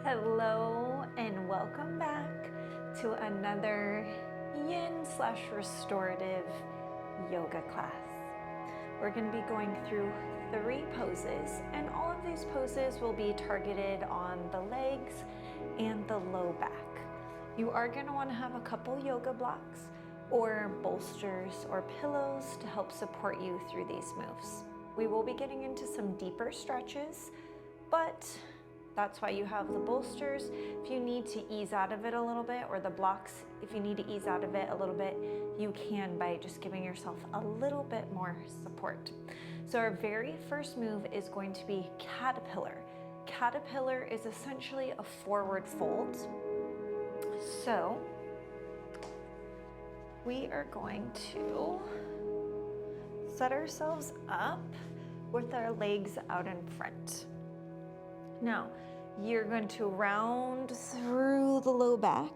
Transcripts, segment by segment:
Hello and welcome back to another yin/restorative yoga class. We're going to be going through 3 poses, and all of these poses will be targeted on the legs and the low back. You are going to want to have a couple yoga blocks or bolsters or pillows to help support you through these moves. We will be getting into some deeper stretches, but that's why you have the bolsters. If you need to ease out of it a little bit, or the blocks, if you need to ease out of it a little bit, you can by just giving yourself a little bit more support. So our very first move is going to be caterpillar. Caterpillar is essentially a forward fold. So we are going to set ourselves up with our legs out in front. Now, you're going to round through the low back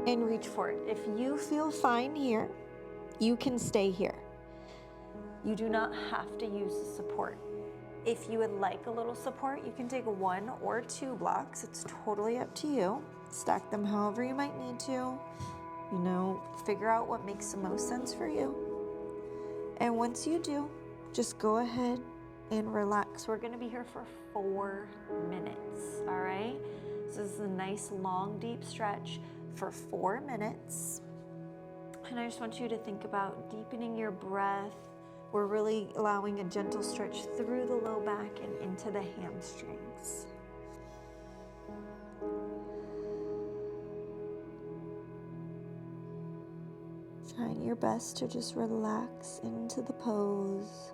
and reach forward. If you feel fine here, you can stay here. You do not have to use the support. If you would like a little support, you can take 1 or 2 blocks. It's totally up to you. Stack them however you might need to. Figure out what makes the most sense for you. And once you do, just go ahead and relax. We're going to be here for 4 minutes, all right? So this is a nice, long, deep stretch for 4 minutes. And I just want you to think about deepening your breath. We're really allowing a gentle stretch through the low back and into the hamstrings. Trying your best to just relax into the pose.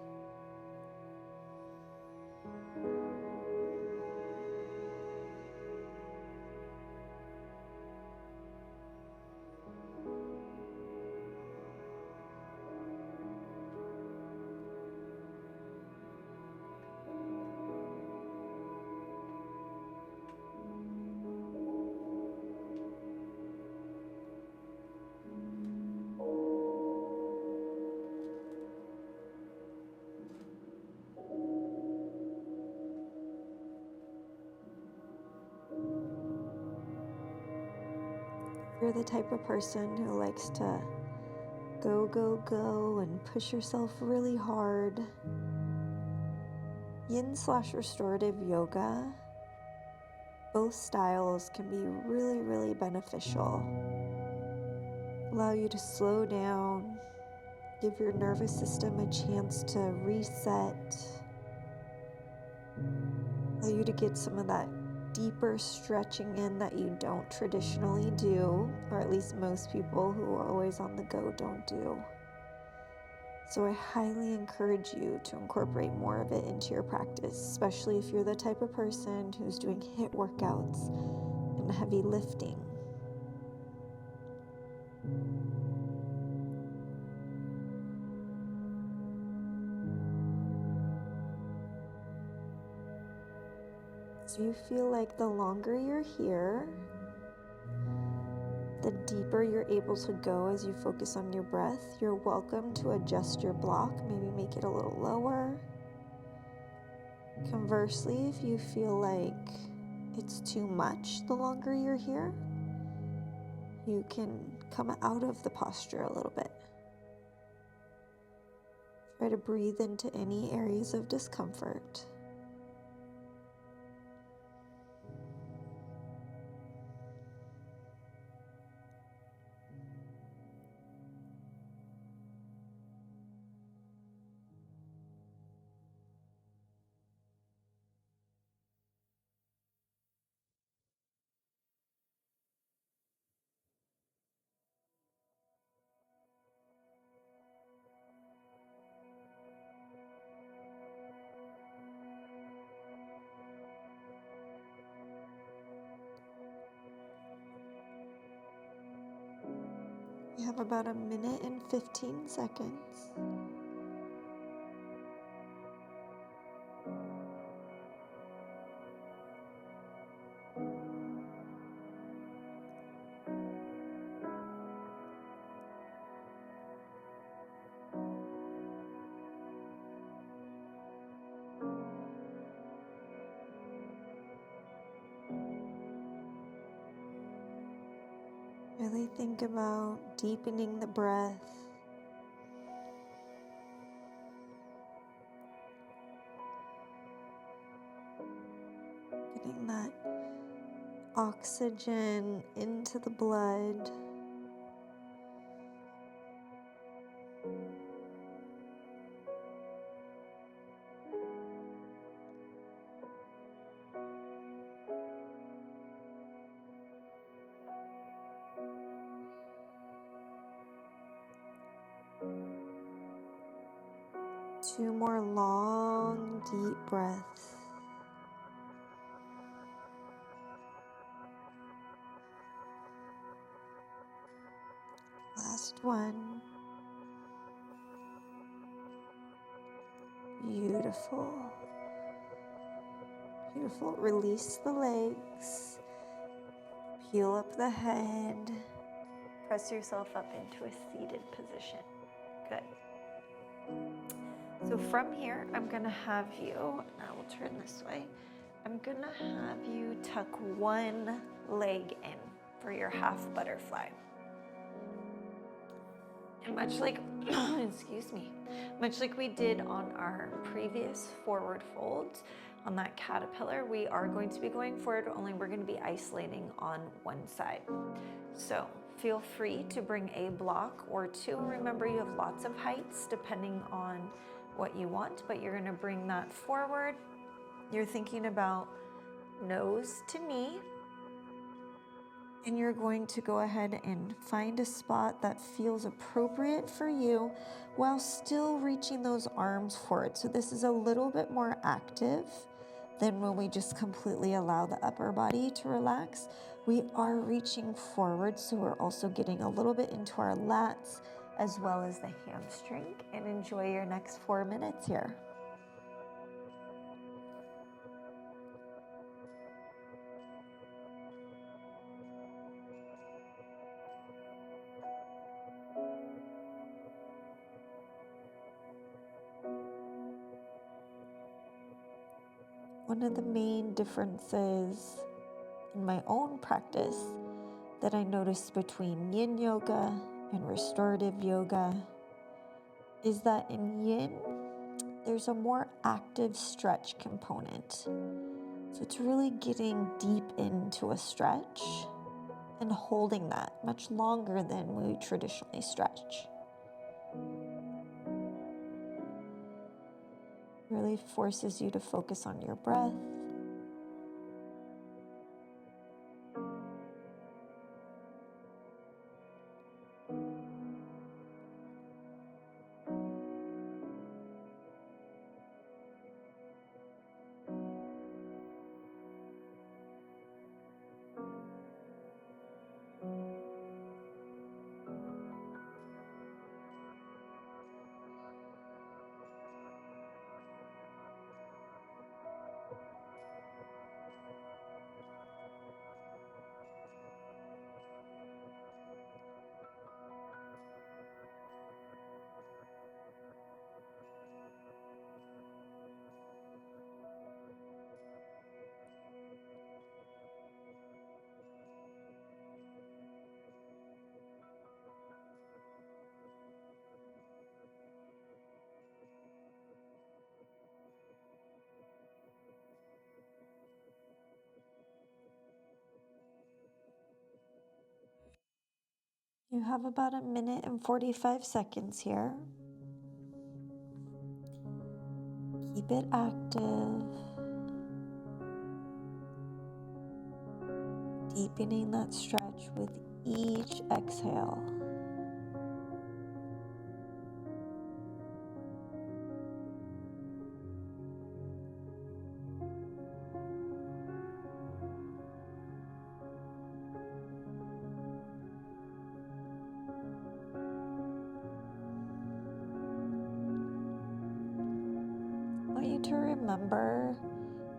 You're the type of person who likes to go and push yourself really hard. Yin/restorative yoga, both styles can be really, really beneficial. Allow you to slow down, give your nervous system a chance to reset, allow you to get some of that deeper stretching in that you don't traditionally do, or at least most people who are always on the go don't do. So I highly encourage you to incorporate more of it into your practice, especially if you're the type of person who's doing HIIT workouts and heavy lifting. So you feel like the longer you're here, the deeper you're able to go as you focus on your breath. You're welcome to adjust your block, maybe make it a little lower. Conversely, if you feel like it's too much the longer you're here, you can come out of the posture a little bit. Try to breathe into any areas of discomfort. You have about 1 minute and 15 seconds. Really think about deepening the breath. Getting that oxygen into the blood. Two more long, deep breaths. Last one. Beautiful. Beautiful. Release the legs. Peel up the head. Press yourself up into a seated position. Good. So from here, I'm gonna have you, I will turn this way. I'm gonna have you tuck one leg in for your half butterfly. And much like, excuse me, much like we did on our previous forward fold on that caterpillar, we are going to be going forward, only we're going to be isolating on one side. So feel free to bring a block or two. Remember, you have lots of heights depending on what you want, but you're going to bring that forward. You're thinking about nose to knee. And you're going to go ahead and find a spot that feels appropriate for you while still reaching those arms forward. So this is a little bit more active than when we just completely allow the upper body to relax. We are reaching forward, so we're also getting a little bit into our lats as well as the hamstring. And enjoy your next 4 minutes here. One of the main differences in my own practice that I noticed between yin yoga and restorative yoga is that in yin, there's a more active stretch component. So it's really getting deep into a stretch and holding that much longer than we traditionally stretch. Really forces you to focus on your breath. You have about 1 minute and 45 seconds here. Keep it active. Deepening that stretch with each exhale. I want you to remember,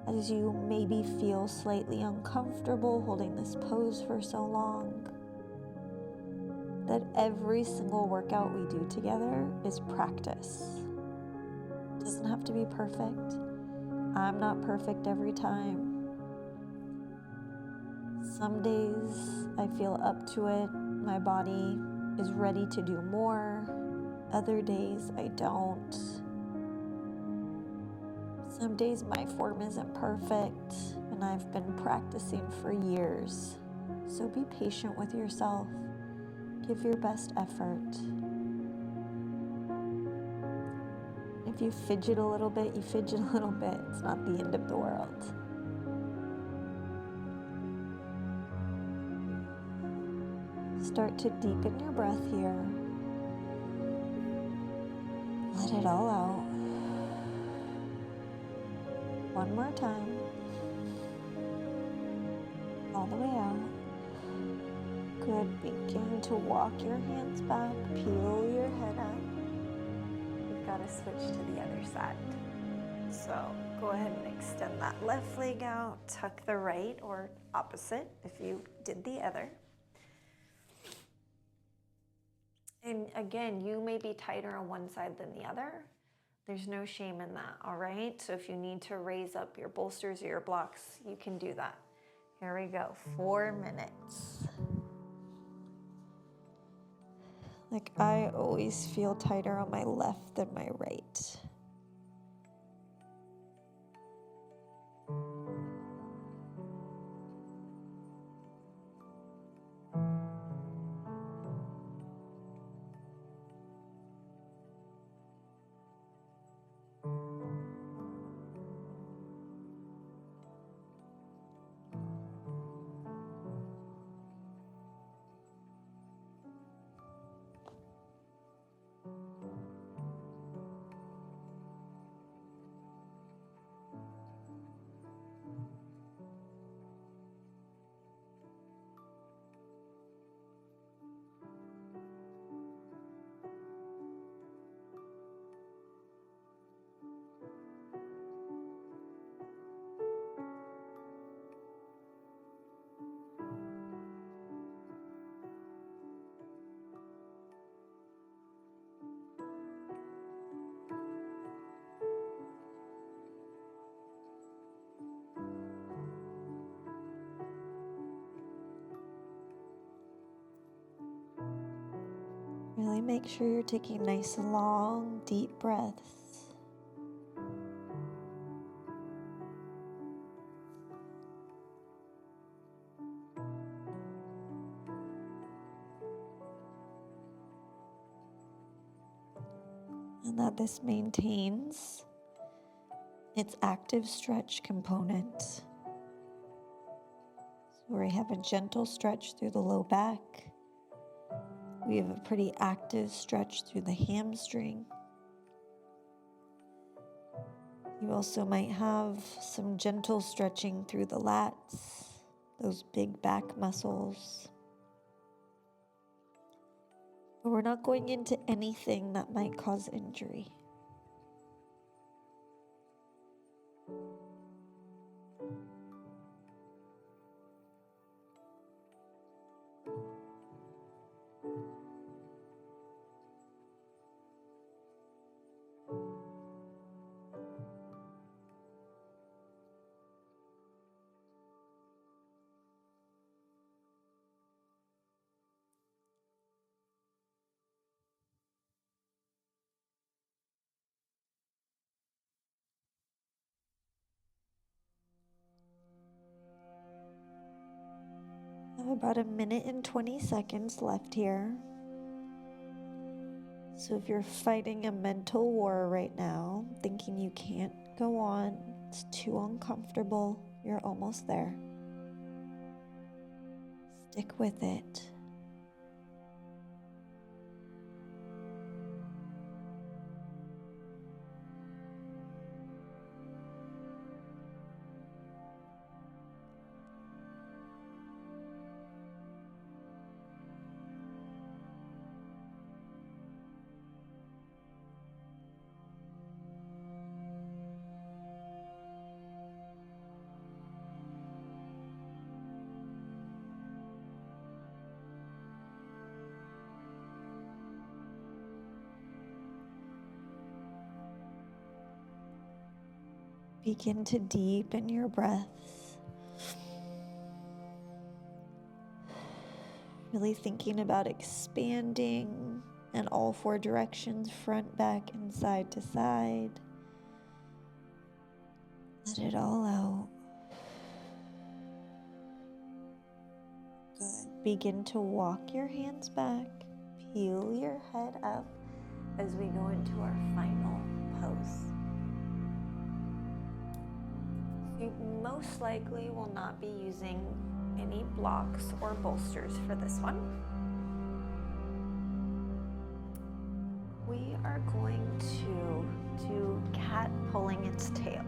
as you maybe feel slightly uncomfortable holding this pose for so long, that every single workout we do together is practice. It doesn't have to be perfect. I'm not perfect every time. Some days I feel up to it, my body is ready to do more. Other days I don't. Some days my form isn't perfect, and I've been practicing for years. So be patient with yourself. Give your best effort. If you fidget a little bit, you fidget a little bit. It's not the end of the world. Start to deepen your breath here. Let it all out. One more time. All the way out. Good. Begin to walk your hands back. Peel your head up. We've got to switch to the other side. So go ahead and extend that left leg out. Tuck the right, or opposite if you did the other. And again, you may be tighter on one side than the other. There's no shame in that, all right? So if you need to raise up your bolsters or your blocks, you can do that. Here we go, 4 minutes. Like, I always feel tighter on my left than my right. Really make sure you're taking nice, long, deep breaths. And that this maintains its active stretch component. So we have a gentle stretch through the low back. We have a pretty active stretch through the hamstring. You also might have some gentle stretching through the lats, those big back muscles. But we're not going into anything that might cause injury. I have about 1 minute and 20 seconds left here. So if you're fighting a mental war right now, thinking you can't go on, it's too uncomfortable, you're almost there. Stick with it. Begin to deepen your breaths. Really thinking about expanding in all four directions, front, back, and side to side. Let it all out. Good. Begin to walk your hands back. Peel your head up as we go into our final pose. You most likely will not be using any blocks or bolsters for this one. We are going to do cat pulling its tail.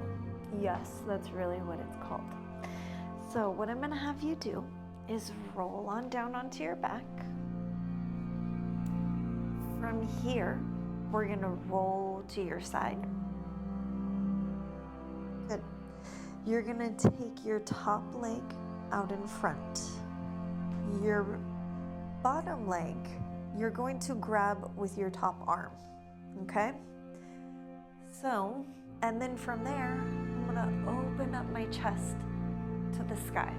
Yes, that's really what it's called. So what I'm going to have you do is roll on down onto your back. From here, we're going to roll to your side. Good. You're going to take your top leg out in front. Your bottom leg, you're going to grab with your top arm, okay? So, and then from there, I'm gonna open up my chest to the sky.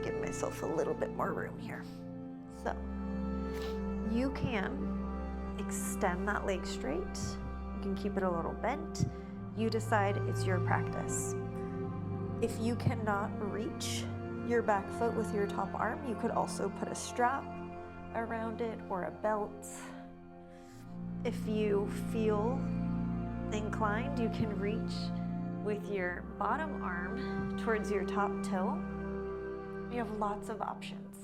Give myself a little bit more room here. So, you can extend that leg straight. You can keep it a little bent. You decide, it's your practice. If you cannot reach your back foot with your top arm, you could also put a strap around it or a belt. If you feel inclined, you can reach with your bottom arm towards your top toe. You have lots of options.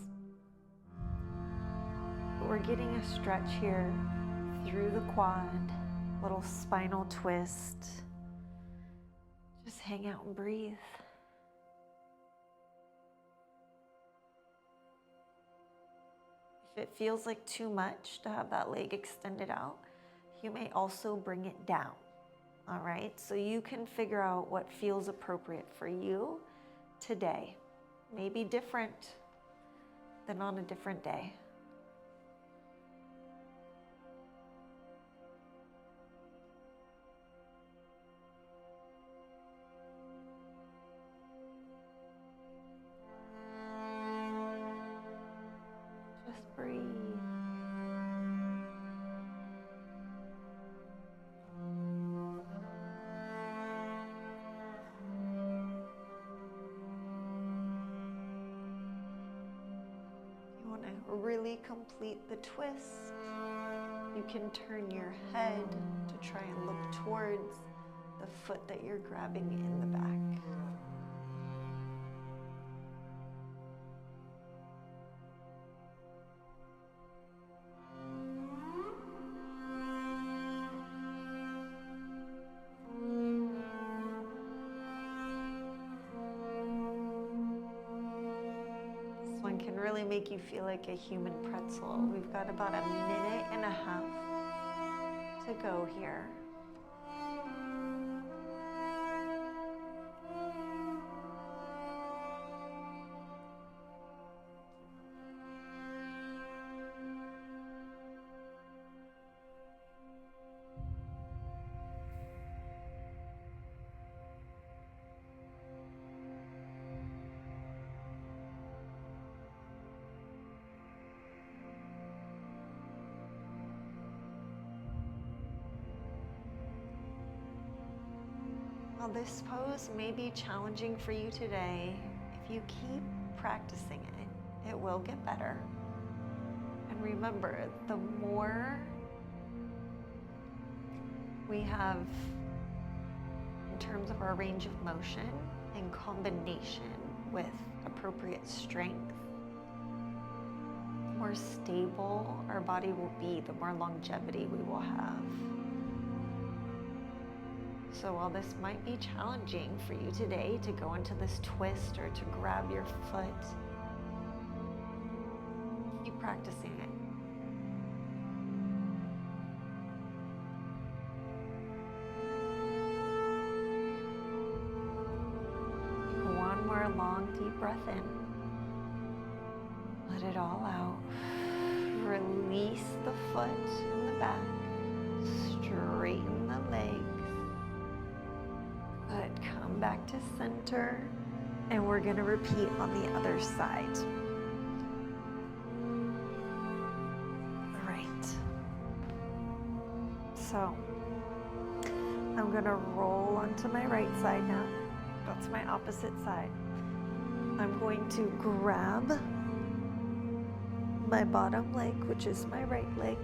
But we're getting a stretch here through the quad, little spinal twist. Just hang out and breathe. If it feels like too much to have that leg extended out, you may also bring it down. All right, so you can figure out what feels appropriate for you today. Maybe different than on a different day. Just breathe. Really complete the twist. You can turn your head to try and look towards the foot that you're grabbing in the back. Can really make you feel like a human pretzel. We've got about 1.5 minutes to go here. While this pose may be challenging for you today, if you keep practicing it, it will get better. And remember, the more we have in terms of our range of motion in combination with appropriate strength, the more stable our body will be, the more longevity we will have. So while this might be challenging for you today to go into this twist or to grab your foot, keep practicing it. One more long, deep breath in. Let it all out. Release the foot in the back. Straighten the legs. Good. Come back to center. And we're going to repeat on the other side. So I'm gonna roll onto my right side now. That's my opposite side. I'm going to grab my bottom leg, which is my right leg.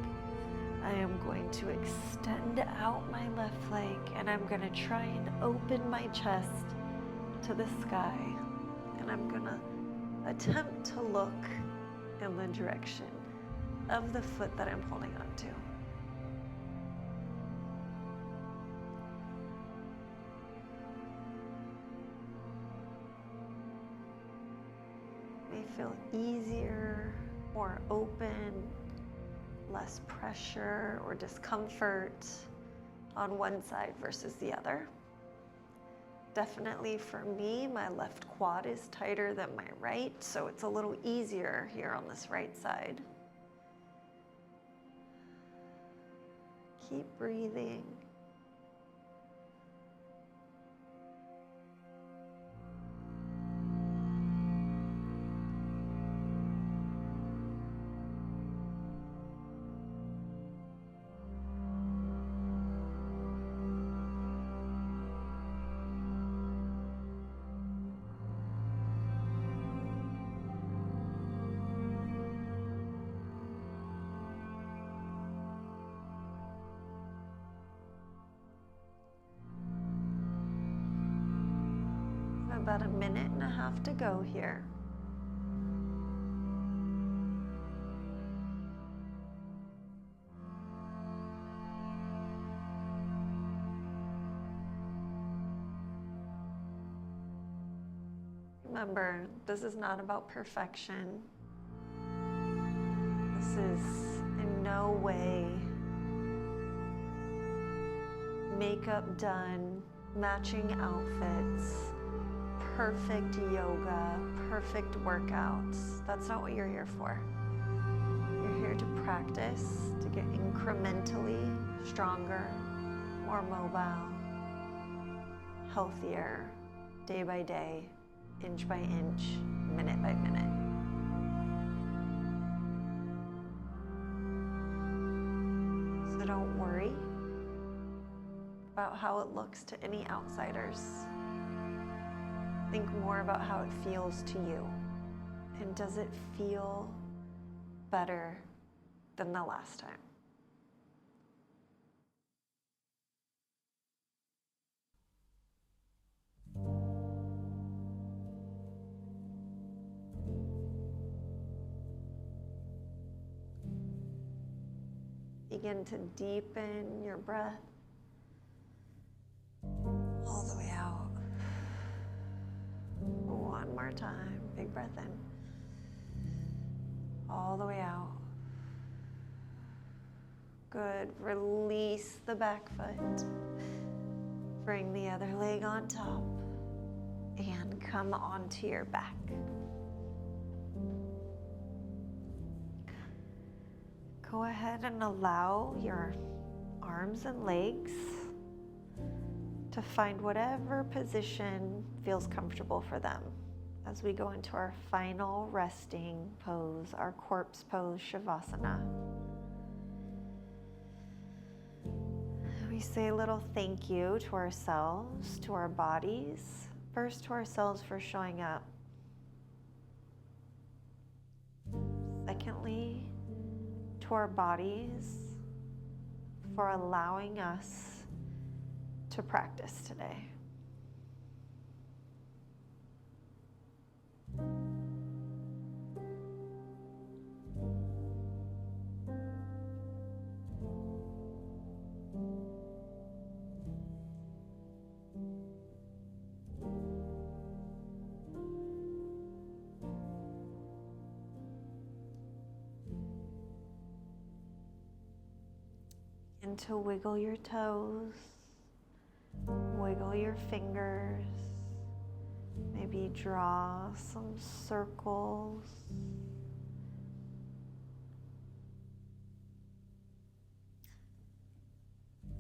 I am going to extend out my left leg, and I'm gonna try and open my chest to the sky. And I'm gonna attempt to look in the direction of the foot that I'm holding on to. May feel easier, more open, less pressure or discomfort on one side versus the other. Definitely for me, my left quad is tighter than my right, so it's a little easier here on this right side. Keep breathing. About a minute and a half to go here. Remember, this is not about perfection. This is in no way makeup done, matching outfits, perfect yoga, perfect workouts. That's not what you're here for. You're here to practice, to get incrementally stronger, more mobile, healthier, day by day, inch by inch, minute by minute. So don't worry about how it looks to any outsiders. Think more about how it feels to you. And does it feel better than the last time? Begin to deepen your breath all the way out. One more time, big breath in, all the way out. Good, release the back foot. Bring the other leg on top and come onto your back. Go ahead and allow your arms and legs to find whatever position feels comfortable for them as we go into our final resting pose, our corpse pose, Shavasana. We say a little thank you to ourselves, to our bodies, first to ourselves for showing up. Secondly, to our bodies for allowing us to practice today. And to wiggle your toes, wiggle your fingers, maybe draw some circles.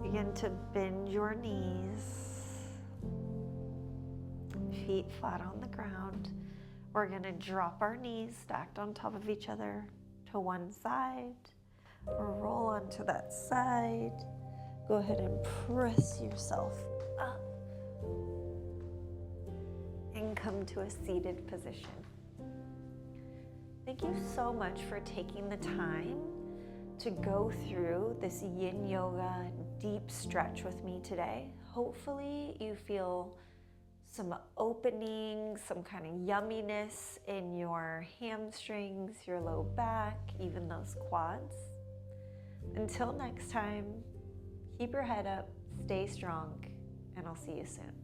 Begin to bend your knees, feet flat on the ground. We're going to drop our knees stacked on top of each other to one side, or roll onto that side, Go ahead and press yourself up and come to a seated position. Thank you so much for taking the time to go through this yin yoga deep stretch with me today. Hopefully you feel some opening, some kind of yumminess in your hamstrings, your low back, even those quads. Until next time, keep your head up, stay strong, and I'll see you soon.